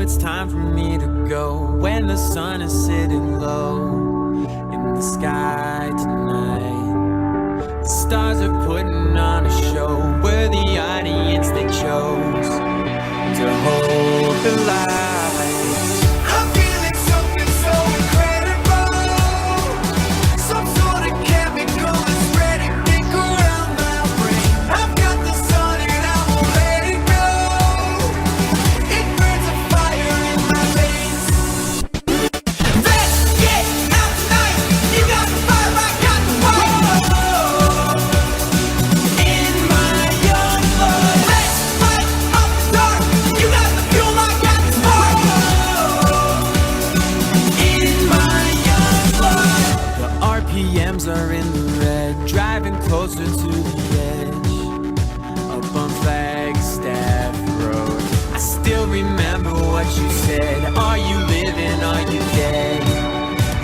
it's time for me to go when the sun is sitting low in the sky tonight. The stars are putting on a show. We're the audience they chose to hold the light. I'm feeling something so incredible. Some sort of chemical is spreading thick around my brain. I've got the sun and I won't let it go. It burns a fire in my veins. Let's get out tonight. You got the fire, I got the fire. In my young blood. Let's fight up the dark. You got the fuel, I got the spark. In my young blood. The RPMs are in the red, driving closer to the edge. Up on Flagstaff Road, I still remember what you said. Are you living, are you dead?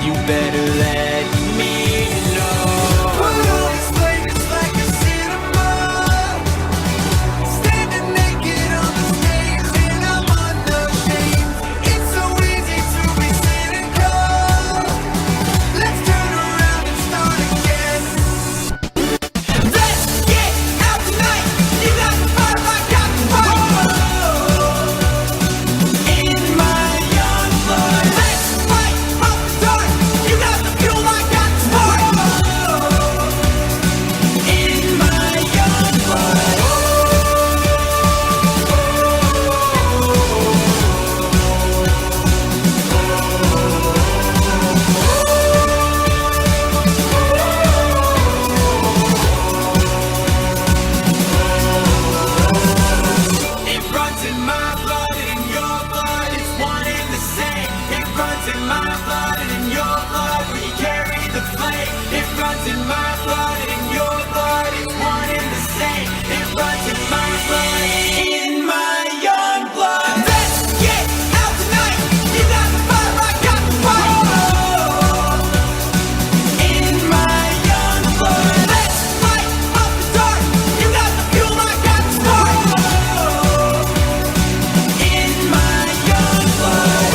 You better let me know. Put on this plate, it's like a cinema. Standing naked on the stage and I'm unashamed. It's so easy to be cynical. Let's turn around and start again. Let's get out tonight. You got the fire, I got the fire. In my young blood. Let's fight up the dark. You got the fuel, I got the spark. In my young blood. It runs in my blood and in your blood. It's one and the same. It runs in my blood and in your blood. We carry the flame. It runs in my blood and in your blood. It's one and the same. It runs in my blood, in my young blood. Let's get out tonight. You got the fire, I got the fire. In my young blood. Let's fight up the dark. You got the fuel, I got the spark. In my young blood.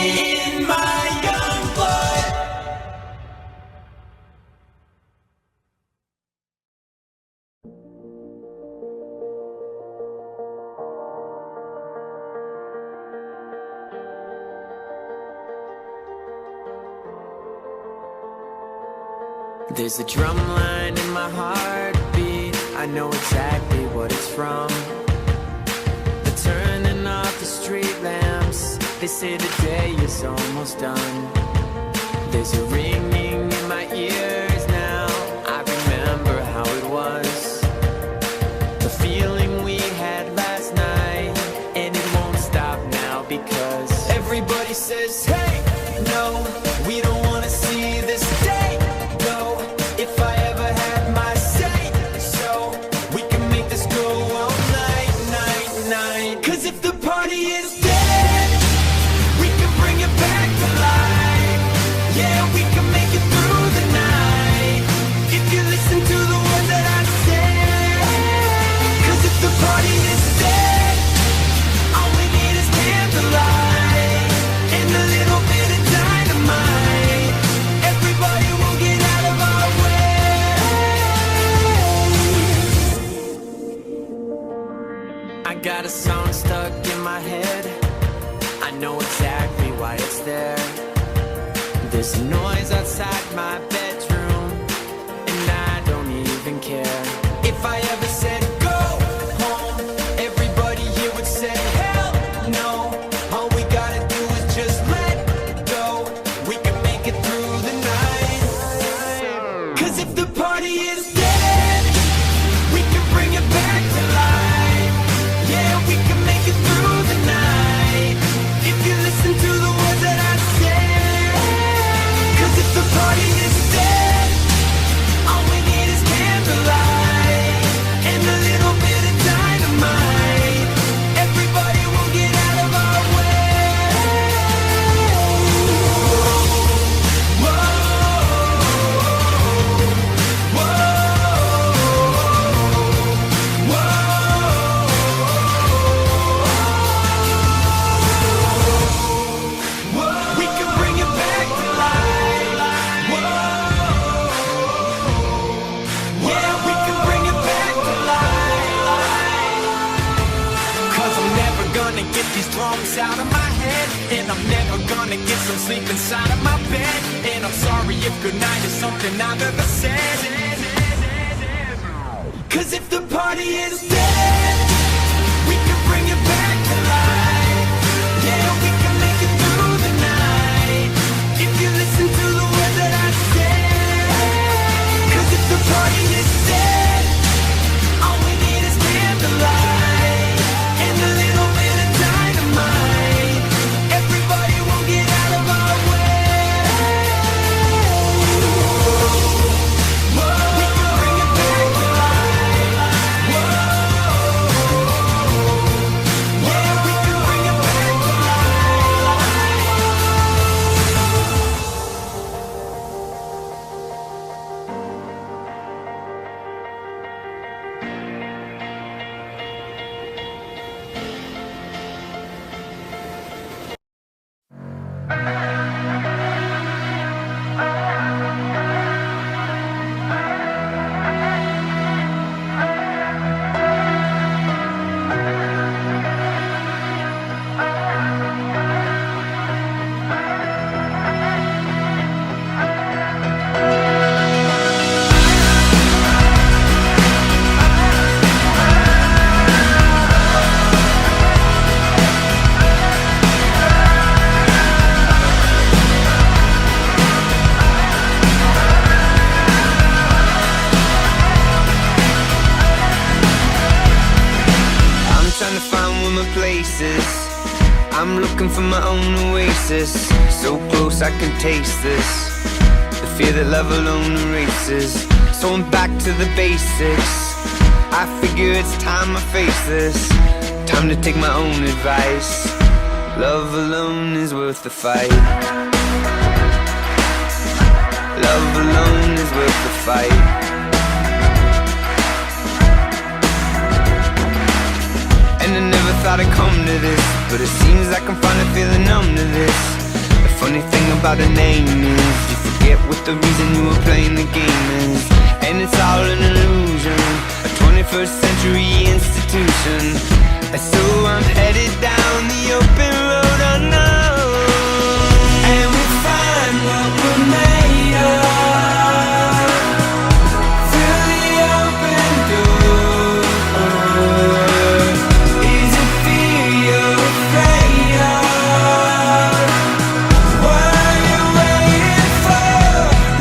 In my young blood. There's a drum line in my heartbeat. I know exactly what it's from. The turning off the street lamps. They say the day is almost done. There's a ringing in my ears now. I remember how it was. The feeling we had last night. And it won't stop now because everybody says, hey, no, we don't want to see this day go. If I ever had my say, so we can make this go all night, night, night. Cause if the party is dead, we can bring it back to life. Yeah, we can make it through the night. If you listen to the words that I say. Cause if the party is dead, all we need is candlelight and a little bit of dynamite. Everybody will get out of our way. I got a song stuck in my head. I know exactly why it's there. There's a noise outside my bedroom, and I don't even care. If I ever said go home, everybody here would say hell no. All we gotta do is just let go. We can make it through the night. Cause if the party is dead, we can bring it back to life. Yeah, we can make it through the night. and I'm never gonna get some sleep inside of my bed. And I'm sorry if goodnight is something I've ever said. Cause if the party is dead, we can bring it back to life. Yeah, we can make it through the night if you listen to the words that I say. Cause if the party is dead, all we need is candlelight and a little bit of dynamite. Everybody won't get out of our way. Whoa, we can bring it back to life. Whoa, yeah, we can bring it back to life. I'm trying to find where my place is. I'm looking for my own oasis. So close I can taste this. The fear that love alone erases. So I'm back to the basics. I figure it's time I face this. Time to take my own advice. Love alone is worth the fight. Love alone is worth the fight. And I never thought I'd come to this, but it seems like I'm finally feeling numb to this. The funny thing about a name is you forget what the reason you were playing the game is. And it's all an illusion, a 21st century institution. And so I'm headed down the open road unknown. And we find what we're made of through the open door. Is it fear you're afraid of? What are you waiting for?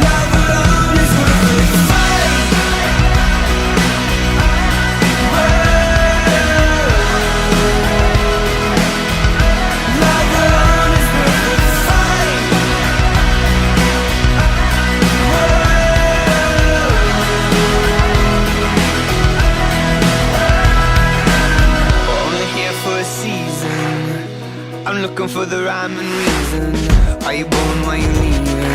Love alone is worth the fight. Love alone is worth the fight. Only here for a season. I'm looking for the rhyme and reason. Are you born? Why you leaving?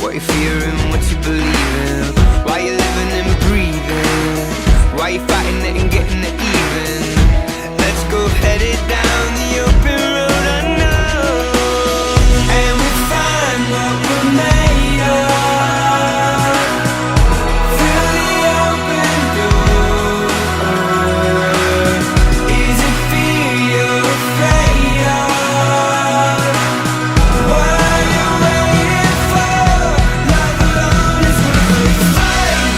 What you fearing? What you believing? Why you living and breathing? Why you fighting it and getting it even? Let's go headed down the open road unknown. And we find what we're made of through the open door. Is it fear you're afraid of? What are you waiting for? Love alone is worth the fight.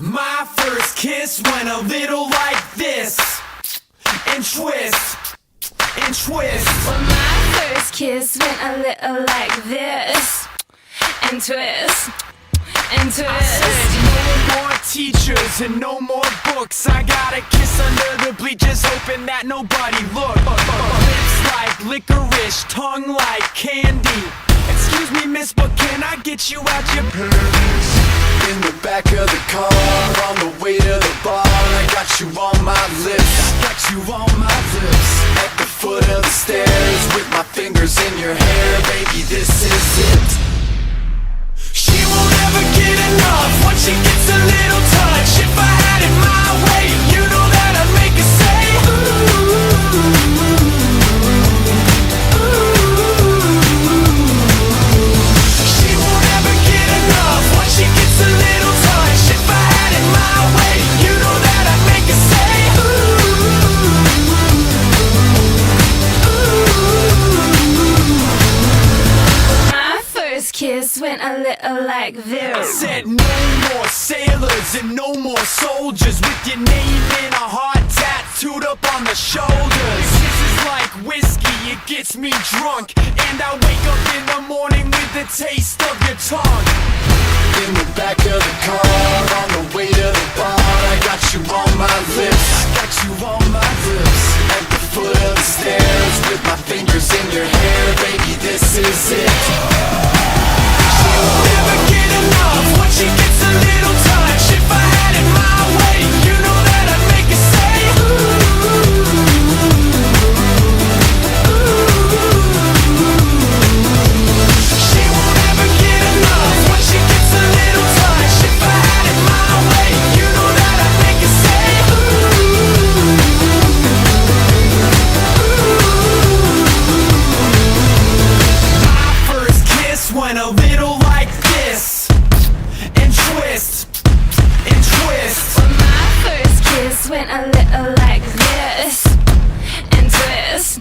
My first kiss went a little like this, and twist, and twist. Well, my first kiss went a little like this, and twist, and twist. I said no more teachers and no more books. I got a kiss under the bleachers, hoping that nobody looked. Lips like licorice, tongue like candy. Excuse me, miss, but can I get you out your pants? In the back of the car, on the way to the bar, I got you on my lips, Got you on my lips. at the foot of the stairs, with my fingers in your hair, baby, this is it. She won't ever get enough once she gets a little touch. If I had it my way, you know that I'd make her say ooh. She won't ever get enough once she gets a little touch. If I had it my way, you know that I'd make her say My first kiss went a little like this. Said no more sailors and no more soldiers with your name in a heart tattooed up on the shoulders. This is like whiskey, it gets me drunk, and I wake up in the morning with the taste of your tongue. In the back of the car, on the way to the bar, I got you on my lips, Got you on my lips. at the foot of the stairs, with my fingers in your hair, baby, this is it. She won't ever get enough once she gets a little touch. If I had it my way, you know that I'd make her say She won't ever get enough once she gets a little touch. If I had it my way, you know that I'd make her say My first kiss went a little like this, and twist, and twist. Well, my first kiss went a little like this, and twist,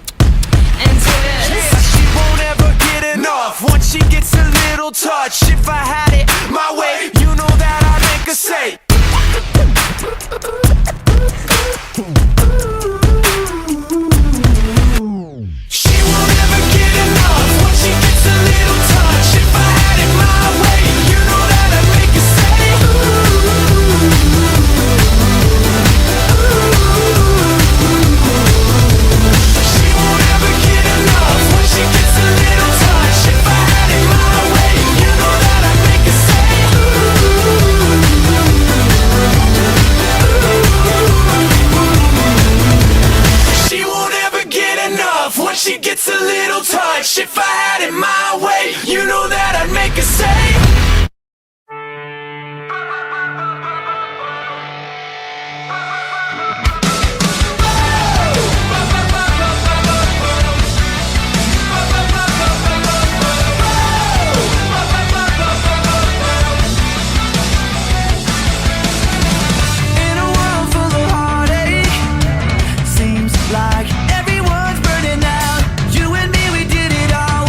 and twist. Yeah, she won't ever get enough once she gets a little touch. If I had it my way, you know that I'd make her say She won't ever get enough once she gets a little touch. If I had it my way, you know that I'd make her say She won't ever get enough once she gets a little touch. If I had it my way, you know that I'd make her say She won't ever get enough once she gets a little touch. If I had it my way, you know that I'd make her say In a world full of heartache, seems like everyone's burning out. You and me, we did it all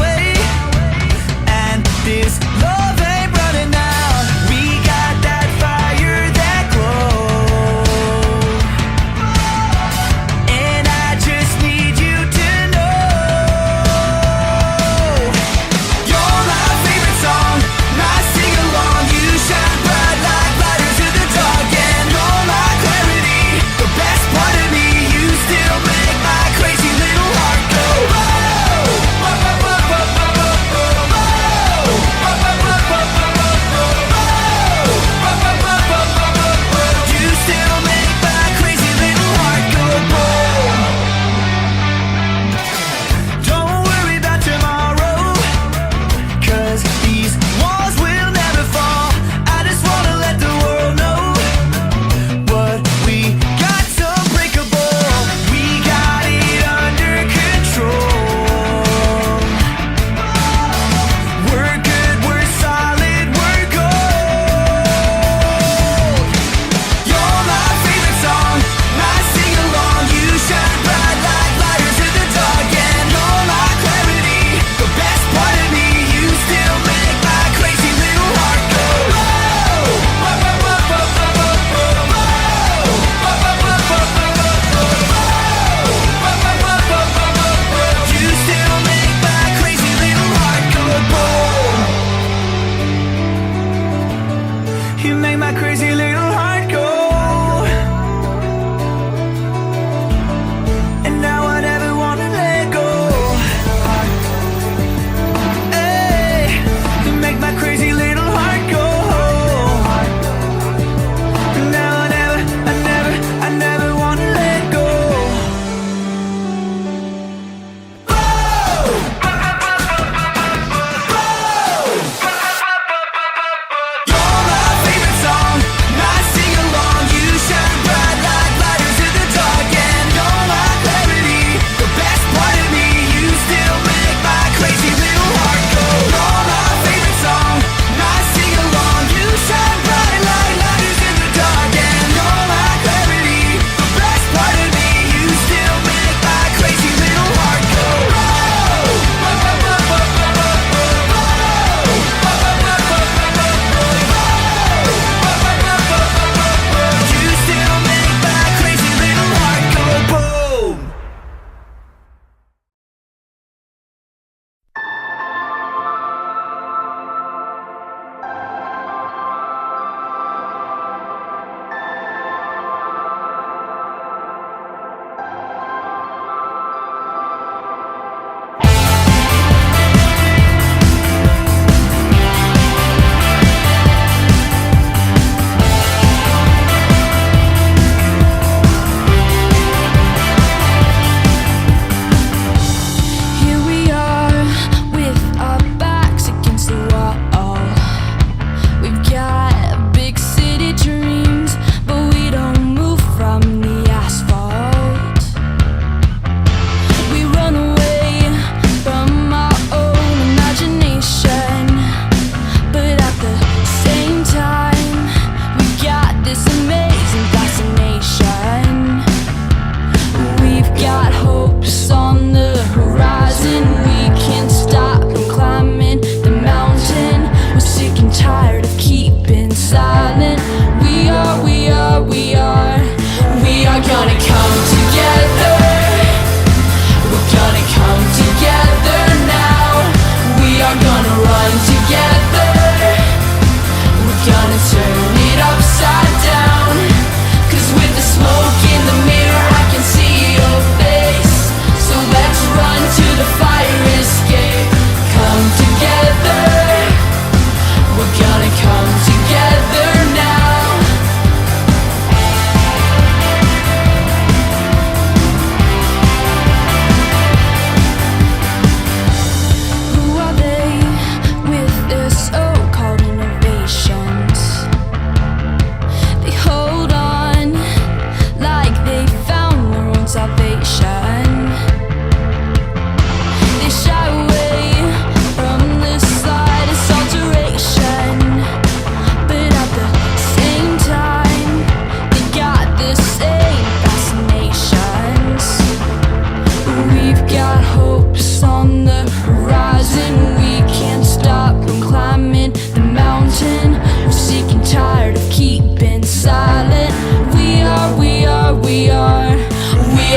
hopes on the horizon. We can't stop from climbing the mountain. We're sick and tired of keeping silent. We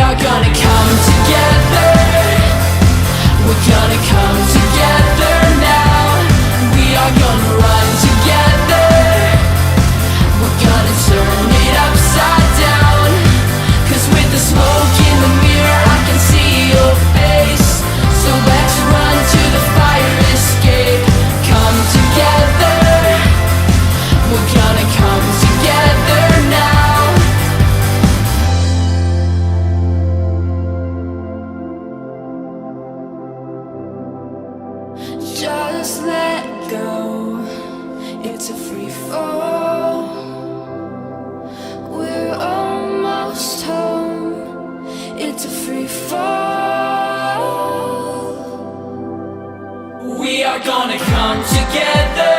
are gonna come together. We're gonna come together now. We are gonna run together. We're gonna turn it upside down. 'Cause with the smoke in the mirror I can see your face. So let's run to the fire escape. Come together. We're gonna come together now. Just let go. It's a free fall. We're almost home. It's a free fall. We are gonna come together.